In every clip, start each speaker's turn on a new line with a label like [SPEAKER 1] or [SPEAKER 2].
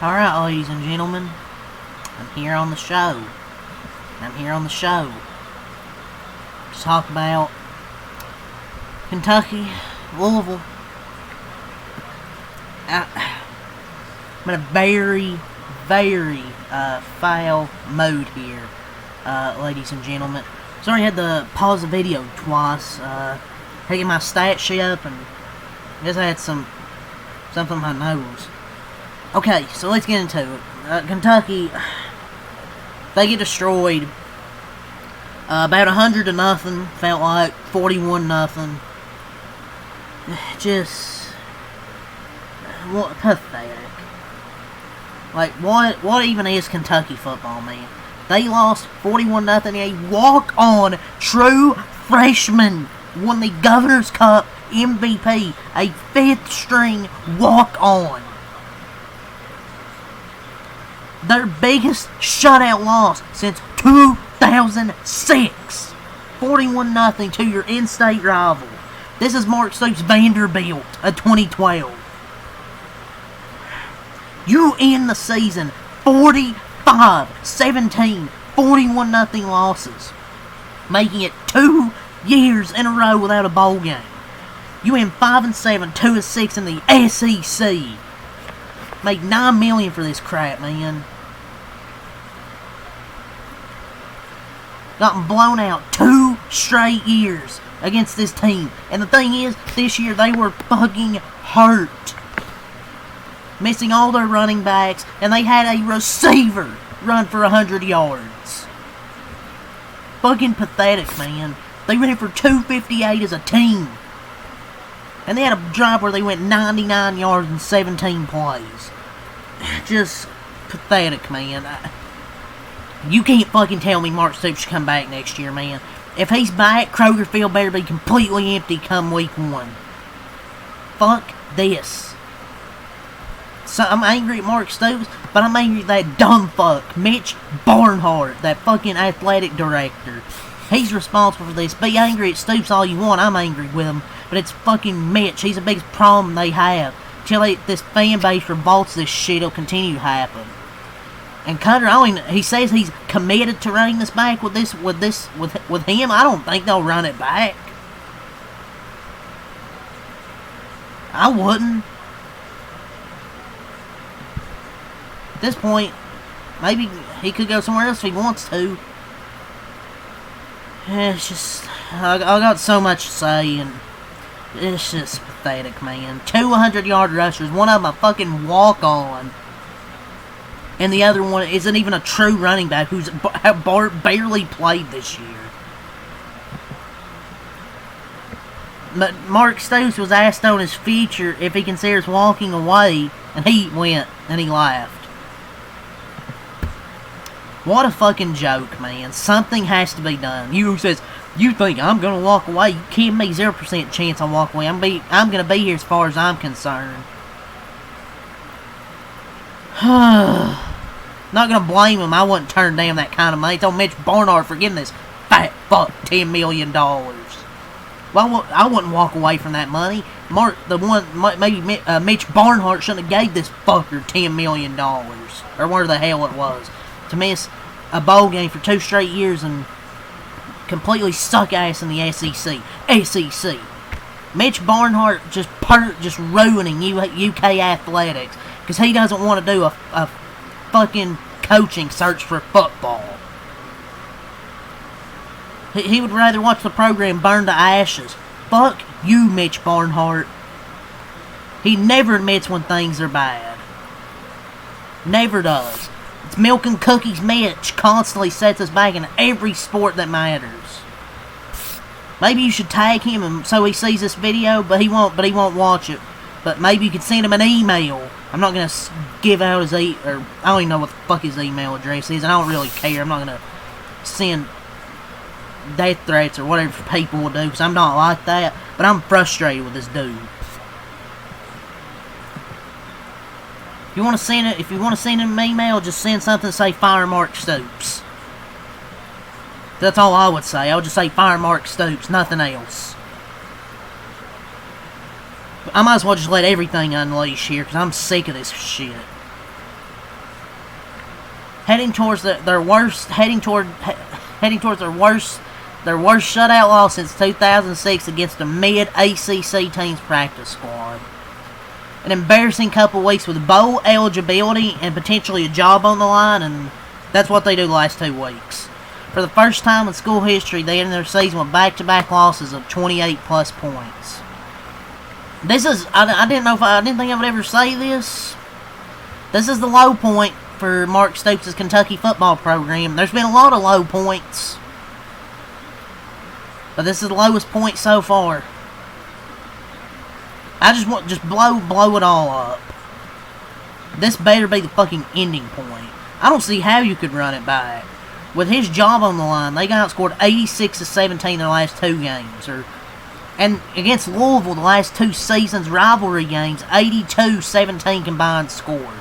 [SPEAKER 1] Alright, ladies and gentlemen, I'm here on the show. To talk about Kentucky, Louisville. I'm in a very foul mode here, ladies and gentlemen. Sorry I had to pause the video twice, taking my stat sheet up, and I guess I had something on my nose. Okay, so let's get into it. Kentucky, they get destroyed. About 100-0, felt like 41-0. Just what pathetic. Like what even is Kentucky football, man? They lost 41-0. A walk-on true freshman won the Governor's Cup MVP. A fifth-string walk-on. Their biggest shutout loss since 2006. 41-0 to your in-state rival. This is Mark Stoops' Vanderbilt of 2012. You end the season 45-17, 41-0 losses, making it 2 years in a row without a bowl game. You end 5-7, 2-6 in the SEC. Make $9 million for this crap, man. Gotten blown out 2 straight years against this team. And the thing is, this year they were fucking hurt. Missing all their running backs, and they had a receiver run for 100 yards. Fucking pathetic, man. They ran for 258 as a team. And they had a drive where they went 99 yards in 17 plays. Just pathetic, man. You can't fucking tell me Mark Stoops should come back next year, man. If he's back, Kroger Field better be completely empty come week 1. Fuck this. So I'm angry at Mark Stoops, but I'm angry at that dumb fuck, Mitch Barnhart, that fucking athletic director. He's responsible for this. Be angry at Stoops all you want, I'm angry with him. But it's fucking Mitch. He's the biggest problem they have. Till this fan base revolts this shit, it'll continue to happen. And Cutter, he says he's committed to running this back with him. I don't think they'll run it back. I wouldn't. At this point, maybe he could go somewhere else if he wants to. It's just, I got so much to say, and it's just pathetic, man. 200-yard rushers, one of them a fucking walk-on. And the other one isn't even a true running back who's barely played this year. But Mark Stoops was asked on his future if he considers walking away, and he went and he laughed. What a fucking joke, man. Something has to be done. You says, you think I'm going to walk away? You can't make 0% chance I'll walk away. I'm going to be here as far as I'm concerned. Not gonna blame him. I wouldn't turn down that kind of money. Told Mitch Barnhart for getting this fat fuck $10 million. Well, I wouldn't walk away from that money. Mitch Barnhart shouldn't have gave this fucker $10 million. Or where the hell it was. To miss a bowl game for 2 straight years and completely suck ass in the SEC. Mitch Barnhart just ruining UK athletics. Because he doesn't want to do a fucking coaching search for football. He would rather watch the program burn to ashes. Fuck you, Mitch Barnhart. He never admits when things are bad. Never does. It's milk and cookies Mitch constantly sets us back in every sport that matters. Maybe you should tag him so he sees this video, but he won't watch it. But maybe you could send him an email. I'm not going to give out his I don't even know what the fuck his email address is, and I don't really care. I'm not going to send death threats or whatever people will do, because I'm not like that. But I'm frustrated with this dude. If you want to send him an email, just send something to say fire Mark Stoops. That's all I would say. I would just say fire Mark Stoops, nothing else. I might as well just let everything unleash here, because I'm sick of this shit. heading towards their worst shutout loss since 2006 against a mid-ACC team's practice squad. An embarrassing couple weeks with bowl eligibility and potentially a job on the line, and that's what they do the last 2 weeks. For the first time in school history, they ended their season with back-to-back losses of 28-plus points. This is, I didn't think I would ever say this. This is the low point for Mark Stoops' Kentucky football program. There's been a lot of low points, but this is the lowest point so far. I just blow it all up. This better be the fucking ending point. I don't see how you could run it back. With his job on the line, they got outscored 86-17 in their last 2 games. And against Louisville, the last 2 seasons rivalry games, 82-17 combined score.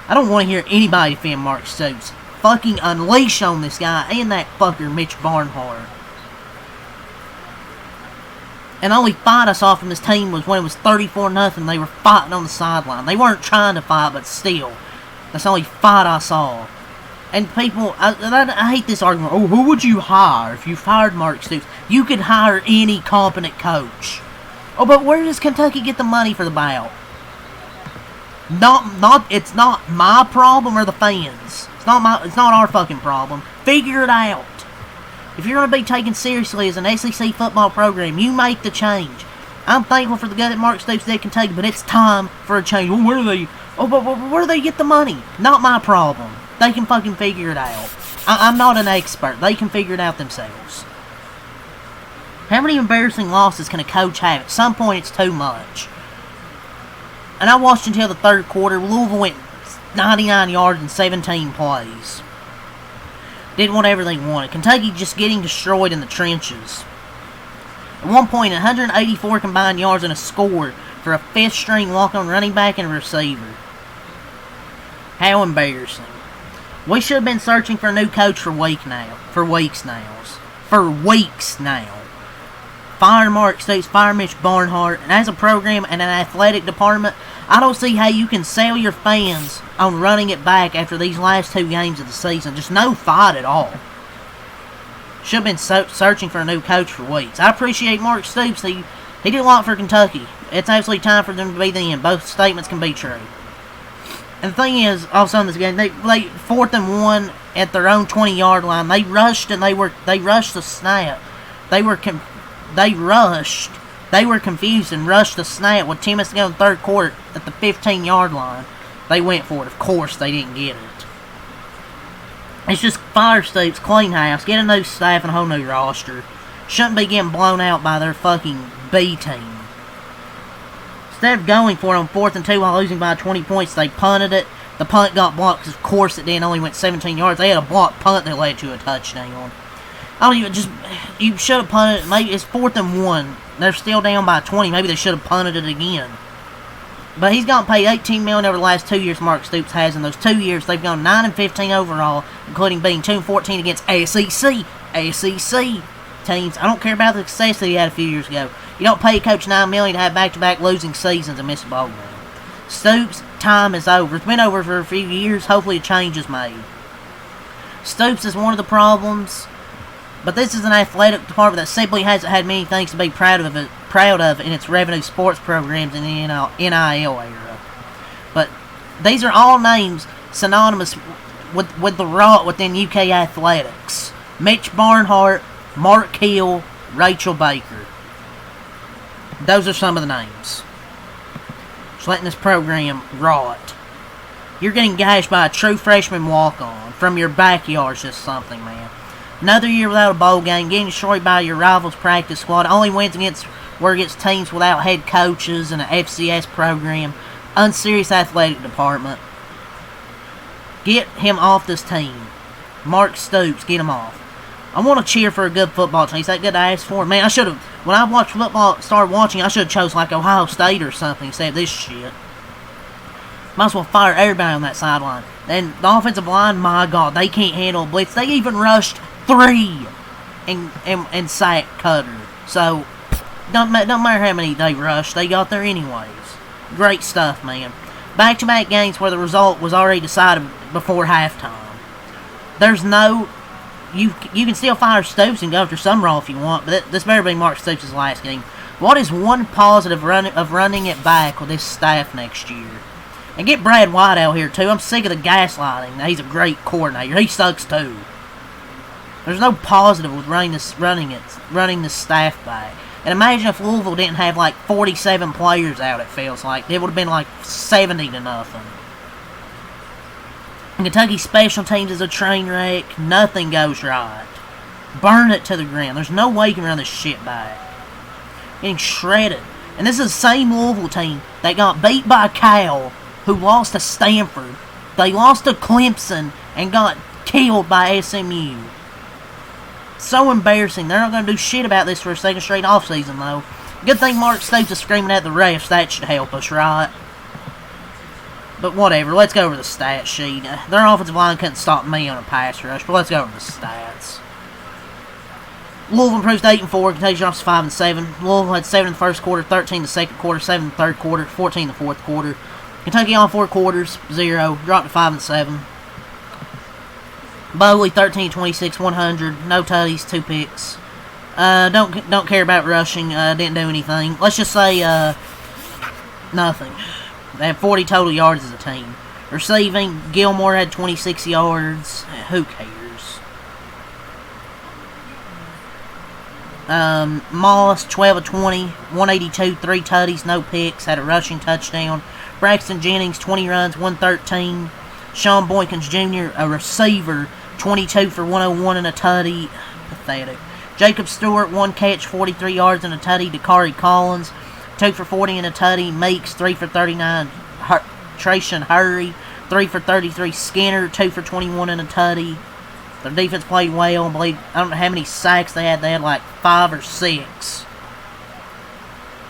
[SPEAKER 1] I don't want to hear anybody defend Mark Stoops. Fucking unleash on this guy and that fucker Mitch Barnhart. And the only fight I saw from this team was when it was 34-0. They were fighting on the sideline. They weren't trying to fight, but still. That's the only fight I saw. And people, I hate this argument. Oh, who would you hire if you fired Mark Stoops? You could hire any competent coach. Oh, but where does Kentucky get the money for the buyout? It's not my problem or the fans. It's not our fucking problem. Figure it out. If you're going to be taken seriously as an SEC football program, you make the change. I'm thankful for the guy that Mark Stoops did Kentucky, but it's time for a change. Well, where do they get the money? Not my problem. They can fucking figure it out. I'm not an expert. They can figure it out themselves. How many embarrassing losses can a coach have? At some point, it's too much. And I watched until the 3rd quarter. Louisville went 99 yards in 17 plays. Did whatever they wanted. Kentucky just getting destroyed in the trenches. At one point, 184 combined yards and a score for a 5th-string walk-on running back and a receiver. How embarrassing. We should have been searching for a new coach for weeks now. Fire Mark Stoops, fire Mitch Barnhart, and as a program and an athletic department, I don't see how you can sell your fans on running it back after these last 2 games of the season. Just no fight at all. Should have been searching for a new coach for weeks. I appreciate Mark Stoops. He did a lot for Kentucky. It's absolutely time for them to be the end. Both statements can be true. And the thing is, also in this game, they 4th and 1 at their own 20-yard line. They rushed and they rushed the snap. They were confused and rushed the snap with 10 minutes to go in the 3rd quarter at the 15-yard line. They went for it. Of course, they didn't get it. It's just fire Stoops, clean house, get a new staff and a whole new roster. Shouldn't be getting blown out by their fucking B team. Instead of going for it on 4th and 2 while losing by 20 points, they punted it. The punt got blocked because, of course, it did. Only went 17 yards. They had a blocked punt that led to a touchdown. You should have punted it. Maybe it's 4th and 1. They're still down by 20. Maybe they should have punted it again. But he's gotten paid $18 million over the last 2 years, Mark Stoops has. In those 2 years, they've gone 9-15 overall, including being 2-14 against SEC teams. I don't care about the success that he had a few years ago. You don't pay a coach $9 million to have back-to-back losing seasons and miss a bowl game. Stoops, time is over. It's been over for a few years. Hopefully a change is made. Stoops is one of the problems, but this is an athletic department that simply hasn't had many things to be proud of in its revenue sports programs in the NIL era. But these are all names synonymous with the rot within UK athletics. Mitch Barnhart, Mark Hill, Rachel Baker. Those are some of the names. Just letting this program rot. You're getting gashed by a true freshman walk-on from your backyard's just something, man. Another year without a bowl game, getting destroyed by your rival's practice squad. Only wins against teams without head coaches and an FCS program. Unserious athletic department. Get him off this team. Mark Stoops, get him off. I want to cheer for a good football team. Is that good to ask for? Man, I should have, when I watched football, started watching, I should have chose like Ohio State or something instead of this shit. Might as well fire everybody on that sideline. And the offensive line, my God, they can't handle a blitz. They even rushed 3 and sacked Cutter. So, don't matter how many they rushed, they got there anyways. Great stuff, man. Back-to-back games where the result was already decided before halftime. There's no... You can still fire Stoops and go after Summerall if you want, but this better be Mark Stoops' last game. What is one positive of running it back with this staff next year? And get Brad White out here, too. I'm sick of the gaslighting. Now, he's a great coordinator. He sucks, too. There's no positive with running this staff back. And imagine if Louisville didn't have, like, 47 players out, it feels like. It would have been, like, 70 to nothing. Kentucky special teams is a train wreck. Nothing goes right. Burn it to the ground. There's no way you can run this shit back. Getting shredded. And this is the same Louisville team that got beat by Cal, who lost to Stanford. They lost to Clemson and got killed by SMU. So embarrassing. They're not going to do shit about this for a second straight offseason, though. Good thing Mark Stoops is screaming at the refs. That should help us, right? But whatever. Let's go over the stat sheet. Their offensive line couldn't stop me on a pass rush, but let's go over the stats. Louisville improves to 8-4. Kentucky drops to 5-7. Louisville had 7 in the first quarter, 13 in the second quarter, 7 in the third quarter, 14 in the fourth quarter. Kentucky on 4 quarters, 0. Dropped to 5-7. Bowley 13-26, 100. No tutties, 2 picks. Don't care about rushing. Didn't do anything. Let's just say nothing. They had 40 total yards as a team. Receiving, Gilmore had 26 yards. Who cares? Moss, 12 of 20, 182, 3 tutties, no picks, had a rushing touchdown. Braxton Jennings, 20 runs, 113. Sean Boykins Jr., a receiver, 22 for 101 and a tutty. Pathetic. Jacob Stewart, 1 catch, 43 yards and a tutty. Dakari Collins, 2 for 40 and a tutty. Meeks, 3 for 39. Tracian Hurry, 3 for 33. Skinner, 2 for 21 and a tutty. Their defense played well. I don't know how many sacks they had. They had like 5 or 6.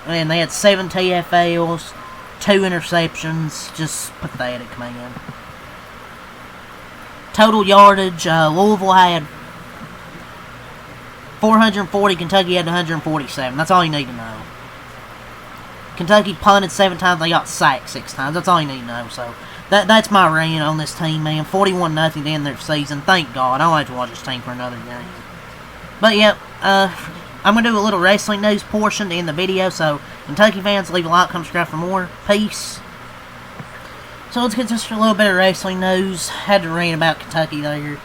[SPEAKER 1] And they had 7 TFLs, 2 interceptions. Just pathetic, man. Total yardage, Louisville had 440. Kentucky had 147. That's all you need to know. Kentucky punted 7 times. They got sacked 6 times. That's all you need to know. So that's my rant on this team, man. 41-0 to end their season. Thank God. I don't have to watch this team for another game. But, yeah, I'm going to do a little wrestling news portion to end the video. So, Kentucky fans, leave a like, comment, subscribe for more. Peace. So, let's get just a little bit of wrestling news. Had to rant about Kentucky there.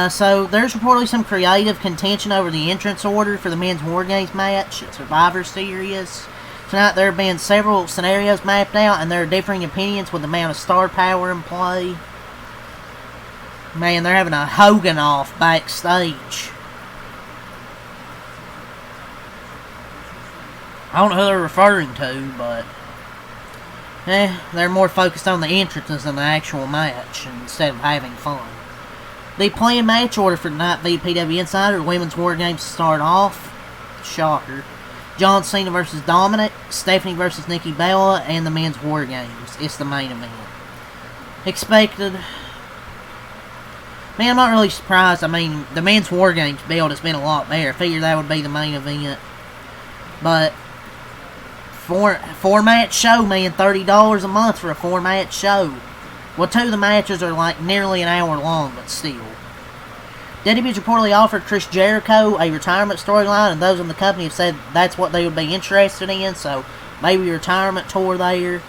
[SPEAKER 1] So, there's reportedly some creative contention over the entrance order for the men's War Games match at Survivor Series. Tonight there have been several scenarios mapped out, and there are differing opinions with the amount of star power in play. Man, they're having a Hogan off backstage. I don't know who they're referring to, but they're more focused on the entrances than the actual match instead of having fun. The planned match order for tonight via PW Insider, the Women's War Games to start off. Shocker. John Cena versus Dominic, Stephanie versus Nikki Bella, and the Men's War Games. It's the main event. Expected. Man, I'm not really surprised. I mean, the Men's War Games build has been a lot better. I figured that would be the main event. But, four-match show, man. $30 a month for a 4-match show. Well, 2 of the matches are like nearly an hour long, but still. WWE's reportedly offered Chris Jericho a retirement storyline, and those in the company have said that's what they would be interested in, so maybe a retirement tour there.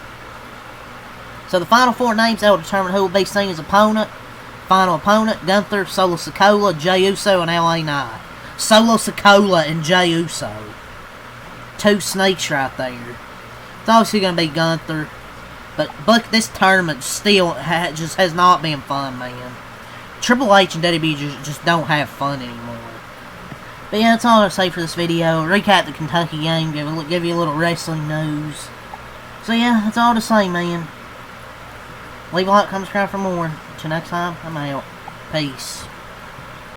[SPEAKER 1] So the final 4 names that will determine who will be Cena's opponent. Final opponent, Gunther, Solo Sikoa, Jey Uso, and LA Knight. Solo Sikoa and Jey Uso. 2 snakes right there. It's obviously going to be Gunther, but this tournament still just has not been fun, man. Triple H and WWE just don't have fun anymore. But yeah, that's all I'll say for this video. Recap the Kentucky game, give you a little wrestling news. So yeah, that's all to say, man. Leave a like, comment, subscribe for more. Until next time, I'm out. Peace.